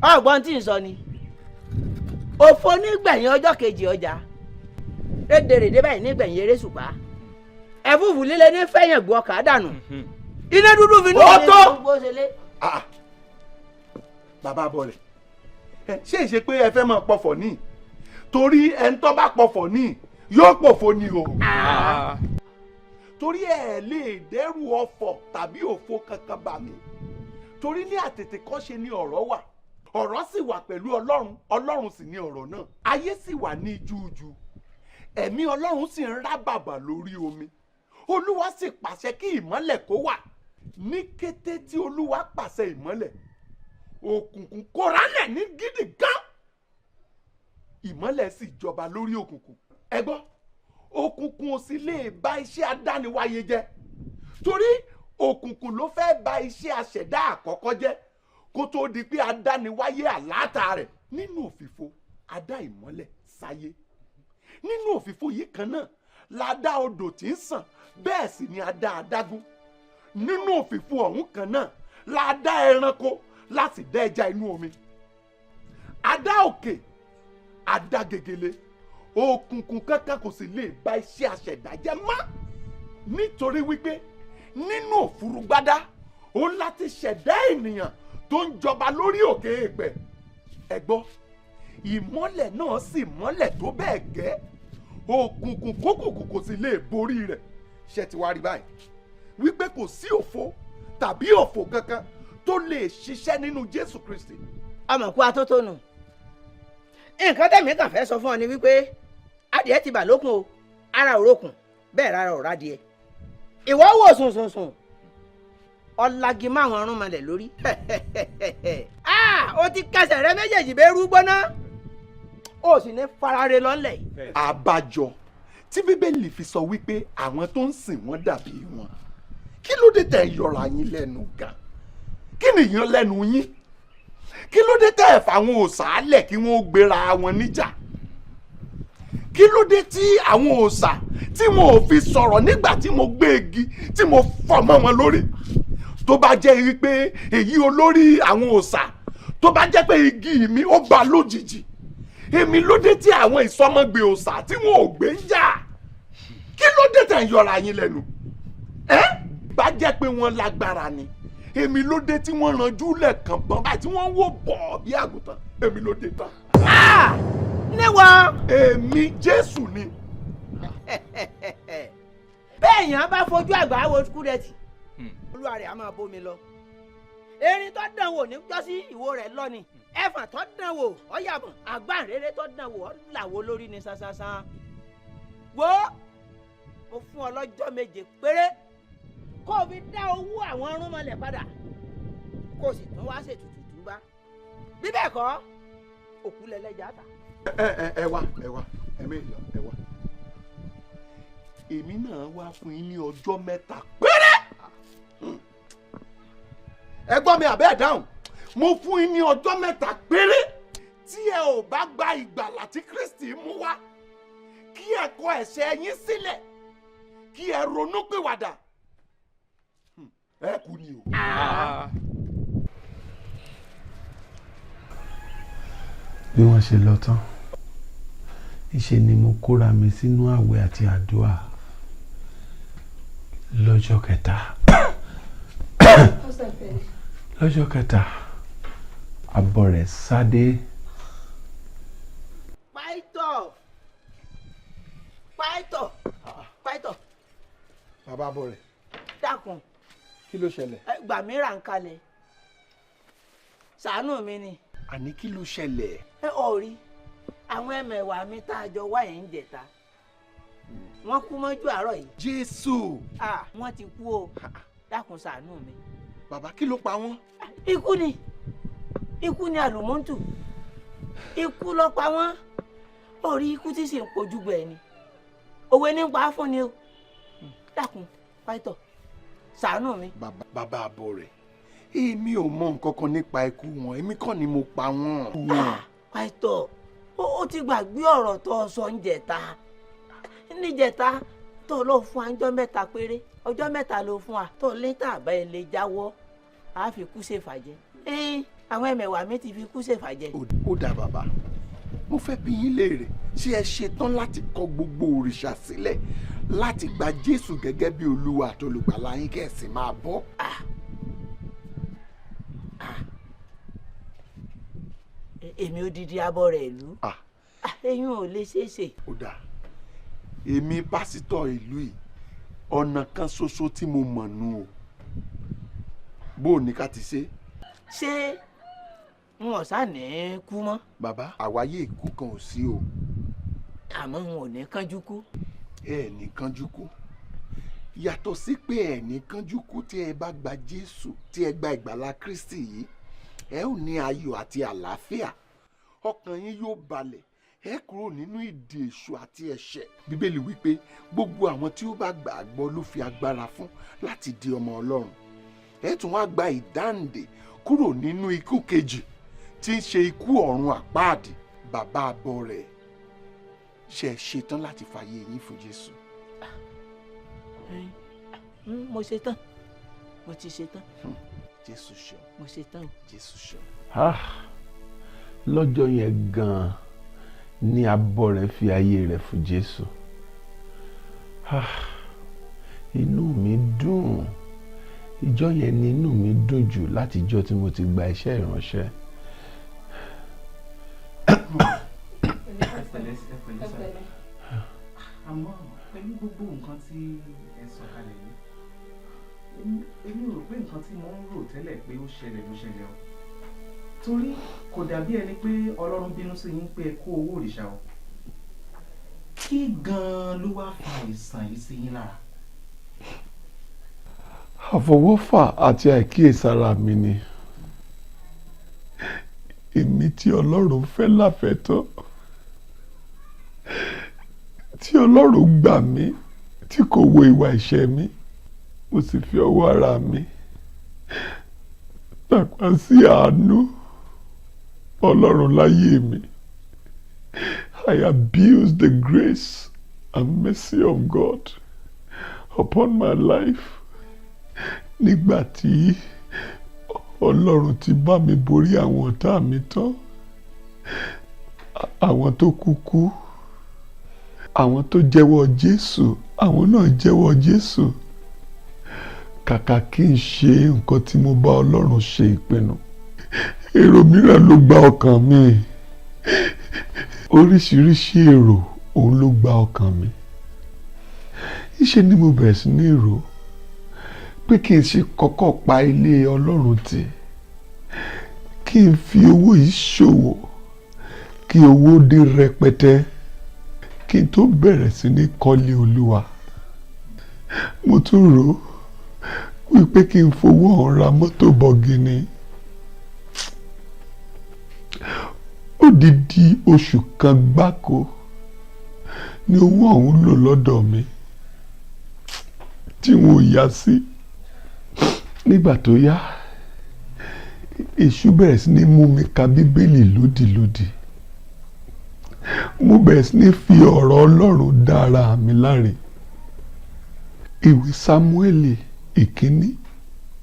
ọgbọ́n tí ń sọ ni òfò nígbẹ̀yìn ọjọ́ kejì ọjà rédèrèdè báyìí nígbẹ̀yìn eré ṣùpá ẹ̀fúùfù líle ní fẹ́yìn gbọ́ ọkà dànù iná dúdú fi ní ìlú gbogbo ṣe lé. Bàbá bọ̀lẹ̀ ṣé ìṣe pé ẹ fẹ́ máa pọ̀fọ̀ ní torí ẹni tó bá pọ̀fọ̀ ní yóò pòfo ni o. Torí ẹ lè dẹ́rù ọ̀fọ̀ tàbí òfo kankan bà mí torí ní àtètèkọ́ṣe ni ọ̀rọ̀ wà ọ̀rọ̀ sì wà pẹ̀lú Ọlọ́run Ọlọ́run sì ni ọ̀rọ̀ náà ayé sì wà ní júùjú ẹ̀mí Ọlọ́run sì ń rá bàbà lórí omi Olúwa sì pàṣẹ kí ìmọ́lẹ̀ kó wà ní kété tí Olúwa pàṣẹ ìmọ́lẹ̀ òkùnkùn kóralẹ̀ ní gidi gan ìmọ́lẹ̀ sì jọba lórí òkùnkùn ẹ gbọ́ òkùnkùn ò sì lè bà iṣẹ́ adániwáyé jẹ́ torí òkùnkùn ló fẹ́ bà iṣẹ́ aṣẹ̀dá àkọ́kọ́ jẹ́ kó tó di pé adániwáyé àlàáta rẹ̀ nínú òfìfo adá ìmọ́lẹ̀ sáyé nínú òfìfo yìí kan náà la dá odò tí ń sàn bẹ́ẹ̀ sì ni a dá adágún nínú òfìfo ọ̀hún kan náà la dá ẹranko láti dá ẹja inú omi a dá òkè a dá gegele òkùnkùn kankan kò sì lè bà iṣẹ́ aṣẹ̀dá jẹ́ mọ́ nítorí wípé nínú òfurugbádá òun láti ṣẹ̀dá ènìyàn tó ń jọba lórí òkè èèpẹ̀ ẹ gbọ́ ìmọ́lẹ̀ náà sì mọ́lẹ̀ tó bẹ́ẹ̀ gẹ́ òkùnkùn kókùnkùn kò sì lè borí rẹ̀ ṣe ti wá rí báyìí wípé kò sí òfo tàbí òfò kankan tó lè ṣiṣẹ́ nínú Jésù Kristi. Ọmọ kú atótónu nǹkan tẹ̀mí kàn fẹ́ sọ fún ọ ni wípé adìẹ ti bà lókun o ara òrókùn bẹ́ẹ̀ rárá ọ̀rá díẹ̀ ìwọ wò sùnsùnsùn ọ̀làgì máwọn ọrùn malẹ̀ lórí o ti kẹsẹ̀ rẹ méjèèjì bẹ́ẹ̀ rú gbóná o sì ní farare lọ́nlẹ̀. Àbájọ tí Bíbélì fi sọ wípé àwọn tó ń sìn wọ́n dàbí wọn kí ló dé tẹ̀ yọra yín lẹ́nu gan kí nìyẹn lẹ́nu yín kí ló dé tẹ̀ fáwọn òòṣà lẹ̀ kí wọ́n gbéra wọn níjà kí ló dé tí àwọn òòṣà tí wọn ò fi sọ̀rọ̀ nígbà tí mo gbé igi tí mo fọ́ mọ́ wọn lórí tó bá jẹ́ wípé èyí olórí àwọn òòṣà tó bá jẹ́ pé igi mi ó bá lójijì èmi ló dé tí àwọn ìsọmọgbè òòṣà tí wọn ò gbé ń jà kí ló dé tẹ̀ ń yọra yín lẹ́nu bá jẹ́ pé wọ́n lágbára ni èmi ló dé tí wọ́n ranjú lẹ́ẹ̀kan bọ́n báyìí tí wọ́n wò bọ̀ bí àgùntàn èmi ló dé tán. níwọ̀n. èmi Jésù ni. bẹ́ẹ̀ yẹn bá fojú àgbà wo kúrẹ́tì olúwa rẹ̀ á máa bómi lọ. erin tó dán wò ní jọ́sí ìwo rẹ̀ lọ ni ẹ̀fà tó dán wò ọ̀yàbọ̀ àgbàrere tó dán wò ọ̀làwọ̀ lórí ni sánsánsán. wo mo fún ọ lọ́jọ́ méje péré kó o fi dá owó àwọn ọrùnmọlẹ̀ padà kó o sì tún wá ṣètùtù túbá bí bẹ́ẹ̀ kọ́ òkú lẹ́lẹ́jà ta. ẹ wá ẹ̀mẹ́jọ ẹ wá. èmi náà wá fún yín ní ọjọ́ mẹ́ta péré. ẹ gbọ́ mi àbẹ́ ẹ̀ dáhùn mo fún yín ní ọjọ́ mẹ́ta péré tí ẹ ò bá gba ìgbàlà tí Kristi mú wá kí ẹ kọ ẹ̀ṣẹ̀ yín sílẹ̀ kí ẹ ronú pìwàdà ẹ kú ni o. bí wọ́n ṣe lọ tán ìṣe ni mo kóra mi sínú àwẹ̀ àti àdúrà lọ́jọ́ kẹta. lọ́jọ́ kẹta abọ́ rẹ̀ sáde. pàìtọ̀. bàbá abọ́ rẹ̀. dákun. kí ló ṣẹlẹ̀. gbà mí rà ń kalẹ̀ ṣàánú mi ni. àní kí ló ṣẹlẹ̀. ẹ ò rí àwọn ẹmẹ̀wà mi tá a jọ wá yẹn ń jẹta wọ́n kú mọ́jú àárọ̀ yìí. Jésù. wọ́n ti kú o dákun ṣàánú mi. bàbá kí ló pa wọ́n. ikú ni àlùmọ́ǹtù ikú ló pa wọ́n orí ikú tí sì ń pojú gbẹ̀ ni òwe ní pa á fún ni o dákun pàìtọ̀ ṣàánú mi. bàbá àbọ̀ rẹ̀ èmi ò mọ nǹkan kan nípa ikú wọn èmi kọ́ ni mo pa wọ́n. pàìtọ̀ ó ti gbàgbé ọ̀rọ̀ tó sọ ń jẹta níjẹta tó lọ fún ọjọ́ mẹ́ta péré ọjọ́ mẹ́ta ló fún wa tó létà àbá ẹ lè jáwọ́ á fi kú ṣèfàjẹ́ àwọn ẹmẹ̀wà mi ti fi kú ṣèfàjẹ́. ó dà bàbá mo fẹ́ bi yín léèrè ṣé ẹ ṣetán láti kọ̀ gbogbo òrìṣà sílẹ̀ láti gba Jésù gẹ́gẹ́ bí Olúwa àti olùgbàlà yín kẹ̀sì máa bọ́. èmi odidi abọ́ rẹ̀ ìlú eyín ò lè ṣeé ṣe. ó dà èmi pásítọ̀ ìlú yìí ọ̀nà kan ṣoṣo tí mo mọ̀ nù o bó o ní ká ti ṣe. ṣé n ò sá ní kú mọ́. bàbá àwáyé ikú kan ò sí o. àmọ́ n ò ní kánjú kú. ẹ ní kánjú kú yàtọ̀ sí pé ẹ ní kánjú kú tí ẹ bá gba Jésù tí ẹ gba ìgbàlà Kristi yìí ẹ ò ní ayọ̀ àti àlàáfíà ọkàn yín yóò balẹ̀ ẹ kúrò nínú ìdè èṣù àti ẹ̀ṣẹ̀. Bíbélì wípé gbogbo àwọn tí ó bá gbà á gbọ́ ló fi agbára fún láti di ọmọ Ọlọ́run. Ẹ tún wá gba ìdáǹdè kúrò nínú ikú kejì tí ń ṣe ikú ọ̀run àpáàdì. Bàbá abọ́ rẹ̀ ṣe ṣetán láti fàyè yín fún Jésù. Mo ṣetán, mo ti ṣetán. Jésù ṣeun. Mo ṣetán. Jésù ṣeun. Lọ́jọ́ yẹn gan-an ní abọ́ rẹ̀ fi ayé rẹ̀ fún Jésù. Inú mi dùn. Ìjọ́ yẹn ni inú mi dùn jù láti ìjọ́ tí mo ti gba iṣẹ́ ìránṣẹ́. Àmọ́ pẹ̀lú gbogbo nǹkan tí ẹ sọ kalẹ̀ yìí, èmi rò pé nǹkan tí mo ń rò tẹ́lẹ̀ pé ó ṣẹlẹ̀ ló ṣẹlẹ̀ o. Torí kò dàbí ẹni pé Ọlọ́run bínú sí yín pé ẹ kó owó òrìṣà o. Kí gan-an ló wá fa àìsàn yìí sí yín lára? Àfọwọ́fà àti àìkíyèsára mi ni. Èmi tí Ọlọ́run fẹ́ láfẹ̀tọ́, tí Ọlọ́run gbà mí tí kò wo ìwà ẹ̀ṣẹ̀ mi, mo sì fi ọwọ́ ara mi tàpá sí àánú Ọlọ́run láyé mi. I abused the grace and mercy of God upon my life. Nígbà tí Ọlọ́run ti bá mi borí àwọn ọ̀tá mi tán, àwọn tó kúkú, àwọn tó jẹ́wọ́ Jésù, àwọn náà jẹ́wọ́ Jésù. Kàkà kí n ṣe nǹkan tí mo bá Ọlọ́run ṣe ìpinnu, èrò mìíràn ló gba ọkàn mi. Oríṣiríṣi èrò òun ló gba ọkàn mi. Ìṣe ni mo bẹ̀rẹ̀ sí ní rò pé kí n ṣe kọ́kọ́ pa ilé Ọlọ́run tì, kí n fi owó yìí ṣòwò, kí owó dé rẹpẹtẹ, kí n tó bẹ̀rẹ̀ sí ní kọ́lé Olúwa. Mo tún rò wípé kí n fowó ọ̀hún ra mọ́tò bọ̀gìnì. Odidi oṣù kan gbáko ni owó ọ̀hún lò lọ́dọ̀ mi tí wọn ò yá sí. Nígbà tó yá, èṣù bẹ̀rẹ̀ sí ní mú mi ka Bíbélì lódìlódì. Mo bẹ̀rẹ̀ sí ní fi ọ̀rọ̀ Ọlọ́run dá ara mi láre. Ìwé Sámúẹ́lì ìkíní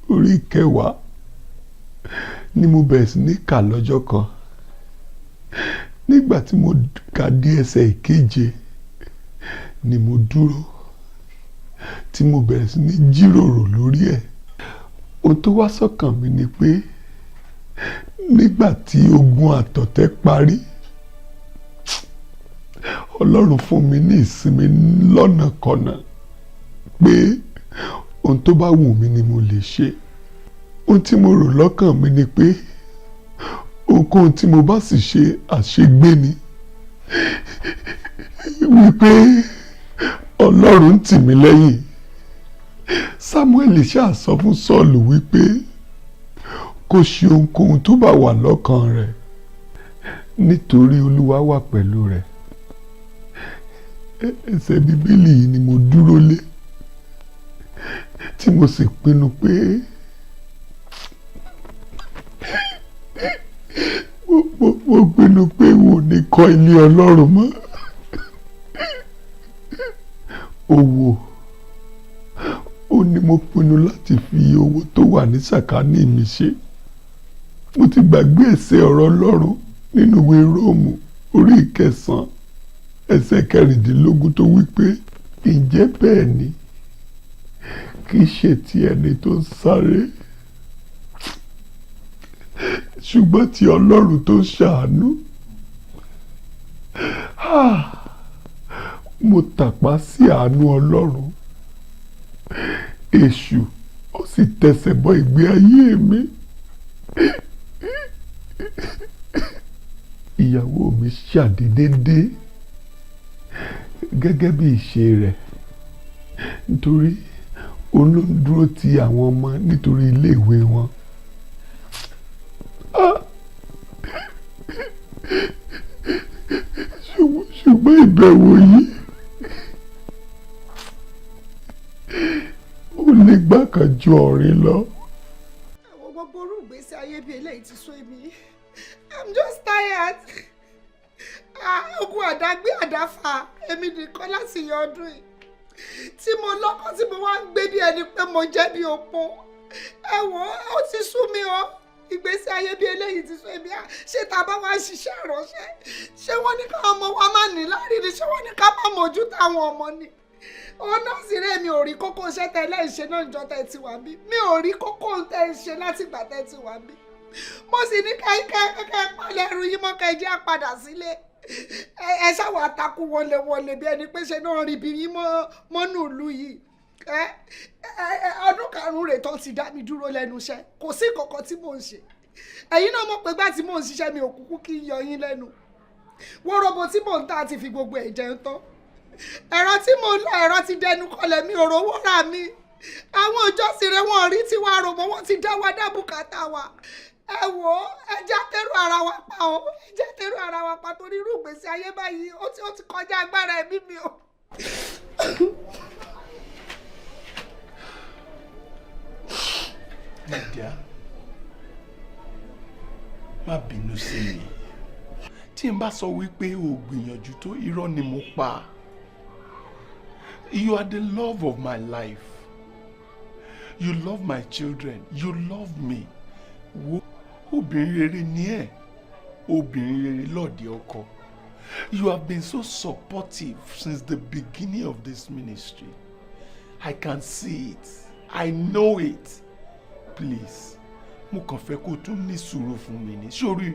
orí 10 ni mo bẹ̀rẹ̀ sí ní kà lọ́jọ́ kan. Nígbà tí mo kà dé ẹsẹ̀ 7 ni mo dúró tí mo bẹ̀rẹ̀ sí ní jíròrò lórí ẹ̀. Ohun tó wá sọ́kàn mi ni pé nígbà tí ogun àtọ̀tẹ̀ parí, Ọlọ́run fún mi ní ìsinmi lọ́nàkọnà pé ohun tó bá wù mí ni mo lè ṣe. Ohun tí mo rò lọ́kàn mi ni pé ohunkóhun tí mo bá sì ṣe àṣegbé ni, wípé Ọlọ́run tì mí lẹ́yìn. Sámúẹ́lì ṣáà sọ fún Sọ́ọ̀lù wípé kó ṣe ohunkóhun tó bá wà lọ́kàn rẹ̀ nítorí Olúwa wà pẹ̀lú rẹ̀. Ẹsẹ̀ Bíbélì yìí ni mo dúró lé tí mo sì pinnu pé mo pinnu pé n ò ní kọ́ ilé Ọlọ́run mọ́. Owó ó ní mo pinnu láti fi owó tó wà ní sàkání mi ṣe. Mo ti gbàgbé ẹsẹ̀ ọ̀rọ̀ Ọlọ́run nínú ìwé Róòmù orí 9 ẹsẹ̀ 16 tó wí pé ǹjẹ́ bẹ́ẹ̀ ni kì í ṣe ti ẹni tó ń sáré ṣùgbọ́n ti Ọlọ́run tó ń ṣàánú. Mo tàpá sí àánú Ọlọ́run. Èṣù ó sì tẹsẹ̀ bọ ìgbé ayé mi. Ìyàwó mi ṣàdédé dé gẹ́gẹ́ bí ìṣe rẹ̀, nítorí òun ló ń dúró ti àwọn ọmọ nítorí iléèwé wọn. Ṣùgbọ́n ìbẹ̀wò yìí ó lè gbà kan ju ọ̀rìn lọ. Àwọn gbogbo orú ìgbésí ayé bíi eléyìí ti sú èmi. I'm just tired. Ogun àdágbé àdáfà èmi nìkan láti yọ ọdún yìí. Tí mo lọ́kàn tí mo wá ń gbé bí ẹni pé mo jẹ́ bí opó. Ẹ̀wọ̀n ó ti sú mi o. Ìgbésí ayé bí eléyìí ti sú èmi. Ṣé tá a bá wá ṣiṣẹ́ ìránṣẹ́? Ṣé wọ́n ní káwọn ọmọ wa máa ní láàrin ni? Ṣé wọ́n ní ká má mójú táwọn ọmọ ni? Òun náà sì rẹ̀ mi ò rí kókó iṣẹ́ tẹ́lẹ̀ ìṣe náà jọ tẹ́ ti wà bí. Mi ò rí kókó tẹ́ ṣe láti ìgbà tẹ́ ti wà bí. Mo sì ní kẹ́kẹ́ pálẹ̀ ẹrù yìí mọ́ kẹ́ jẹ́ àpadà sílé. Ẹ ṣàwọn àtakú wọlé bí ẹni pé ṣe náà rí bí yín mọ́nú ìlú yìí. Ọdún karùn-ún rẹ̀ tó ti dá mi dúró lẹ́nu iṣẹ́. Kò sí kankan tí mò ń ṣe. Ẹ̀yin náà mọ̀ pé gbà tí mò ń ṣiṣẹ́ mi ò kúkú kí n yọ yín lẹ́nu. Wọ́rọ̀bọ tí mò ń tà ti fi gbogbo ẹ̀ jẹun tán. Ẹ̀rọ tí mò ń lọ ẹ̀rọ ti dẹnu kọlẹ̀ mi ò rówó rà mí. Àwọn ìjọsìn rẹ̀ wọ́n rí tiwa rò mọ́ wọ́n ti dá wa dá bùkátà wa. Ẹ wò ó, ẹ jẹ́ tẹ́rù ara wa pa o, ẹ jẹ́ tẹ́rù ara wa pa torí irú ìgbésí ayé báyìí ó ti kọjá agbára ẹ̀mí mi o. Nadia, má bínú sí mi. Tí n bá sọ wípé o gbìyànjú tó, irọ́ ni mo pa. You are the love of my life. You love my children. You love me. Wo obìnrin rere ni ẹ́, obìnrin rere lọ́ọ̀dẹ ọkọ. You have been so supportive since the beginning of this ministry. I can see it. I know it. Please, mo kàn fẹ́ kó tún ní sùúrù fún mi ní. Sórí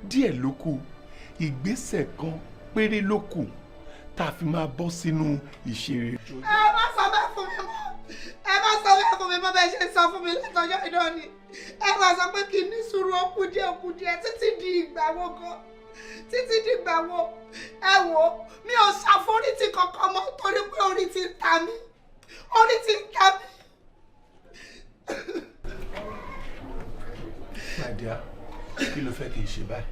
díẹ̀ ló kù ìgbésẹ̀ kan péré ló kù tá a fi máa bọ́ sínú ìṣeré. ẹ má sọ bẹ́ẹ̀ fún mi mọ́ ẹ má sọ bẹ́ẹ̀ fún mi mọ́ bẹ́ẹ̀ ṣe sọ fún mi látọjọ́ iná ni ẹ má sọ pé kí n ní sùúrù ó kù díẹ̀ títí di ìgbà wo gan títí di ìgbà wo ẹ wò mi ò ṣàforítì kankan mọ́ torí pé orí ti ń ta mí orí ti ń ta mí. Nadia, kí ló fẹ́ kí n ṣe báyìí?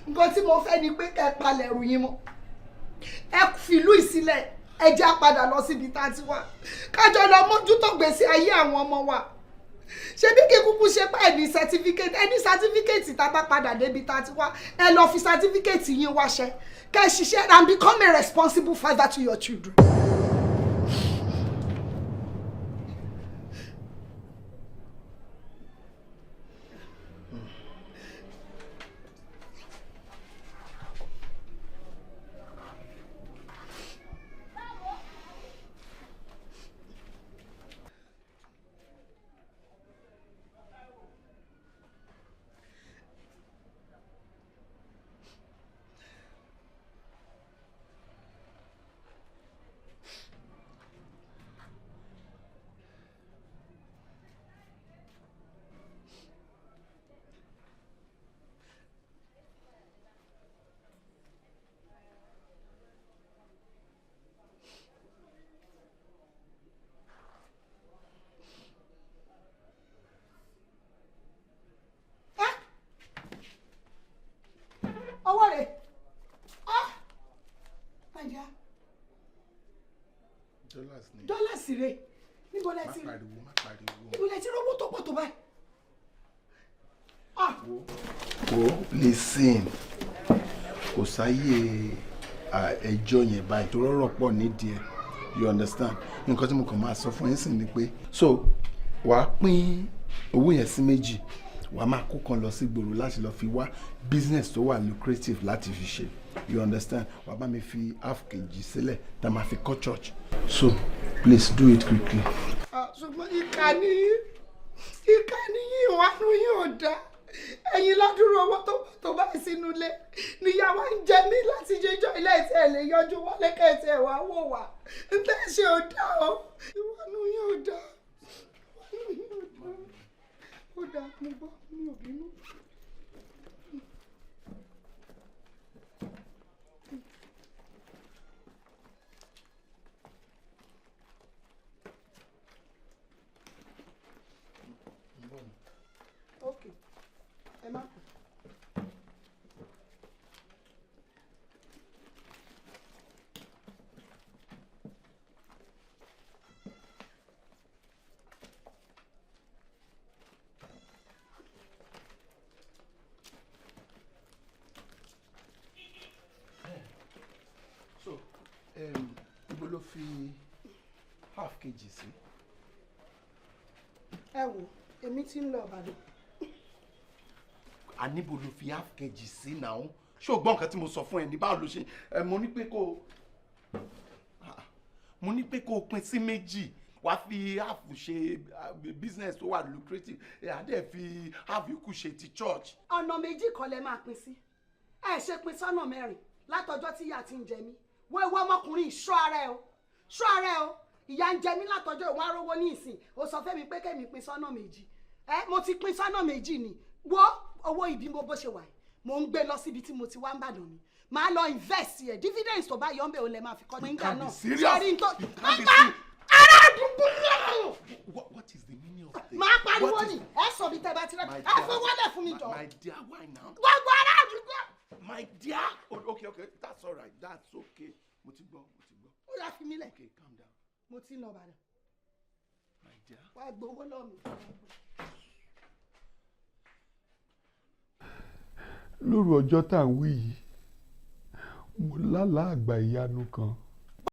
Nǹkan tí mo fẹ́ ni pé kẹ́ ẹ palẹ̀ ẹrù yín mọ́ ẹ fìlú ìsílẹ̀ ẹ jẹ́ á padà lọ síbi tá a ti wá kájọ lọ mójútó gbèsè ayé àwọn ọmọ wa ṣebí kí kúkú ṣe pé ẹni sátífíkẹ́ẹ̀tì tá a bá padà débi tá a ti wá ẹ lọ fi sátífíkẹ́ẹ̀tì yín wáṣẹ́ kẹ́ ẹ ṣiṣẹ́ and become a responsible father to your children. Ọwọ́ rẹ̀ Nadia dọ́làsì rẹ̀ níbo lẹ ti níbo lẹ ti rówó tó pọ̀ tó báyìí. Wo listen kò sáyé ẹjọ́ yẹn báyìí tó rọrọ̀ pọ̀ nídìí ẹ̀ you understand nǹkan tí mo kàn máa sọ fún yín sìn ni pé so wàá pín owó yẹn sí méjì wàá máa kó kan lọ sí gbòòrò láti lọ fi wá business tó wà lucrative láti fi ṣe you understand wàá bá mi fi half kg sílẹ̀ tá a máa fi kọ́ church so please do it quickly. ṣùgbọ́n ìkànnì yìí ìwánu yìí ò dáa ẹ̀yin ládùúrú owó tó bá sínú ilé níyàwó ń jẹ mí láti jẹjọ́ ilé ẹ̀tẹ̀ lè yọjú wọlé kẹ̀tẹ̀ wá wò wá ń tẹ́ ṣe ò dáa o ìwánu yìí ò dáa ìwánu yìí ò dáa ó dáa mo gbọ́ mi ò bínú. Okay. Emma. So, ibo ló fi half kg sí? Ẹ wò, èmi ti ń lọ Ìbàdàn. A níbo ló fi half kg sí náà ṣé o gbọ́ nǹkan tí mo sọ fún ẹ ní báwo ló ṣe mo ní pé kó o pín sí méjì wàá fi half ṣe business tó wà lucrative àdé fi half yòókù ṣe ti church. Ọ̀nà méjì kan lẹ máa pín sí ẹ ṣe pín sọ́nà mẹ́rin látọjọ́ tí ìyá ti ń jẹ mí wọ́n ọmọkùnrin ṣọ́ ara ẹ o ìyá ń jẹ mí látọjọ́ ìwọ̀n arówó ní ìsìn ó sọ fẹ́mi pé kẹ́mi pín sọ́nà méjì mo ti pín sọ́nà méjì ni wo owó ìbí mo bó ṣe wà mo ń gbé lọ síbi tí mo ti wá ń bàdàn ni màá lọ invest yẹ dividends tó bá yọ ń bẹ̀ ò lè máa fi kọ́ nígbà náà ṣẹ́rí tó ará àdúgbò náà. What is the meaning of this? máa pariwo ni ẹ sọ bí tẹ bá ti rẹ ẹ fọwọ́lẹ̀ fún mi jọ. My dear, why now? gbogbo ará àdúgbò. My dear. Okay, that's all right, that's okay. Mo ti gbọ́. ó yá fi mí lẹ̀. Okay, calm down. mo ti ń lọ bàdàn. My dear. wàá gbowó lọ mi. lóru ọjọ́ tá à ń wí yìí mo lálàá àgbà ìyanu kan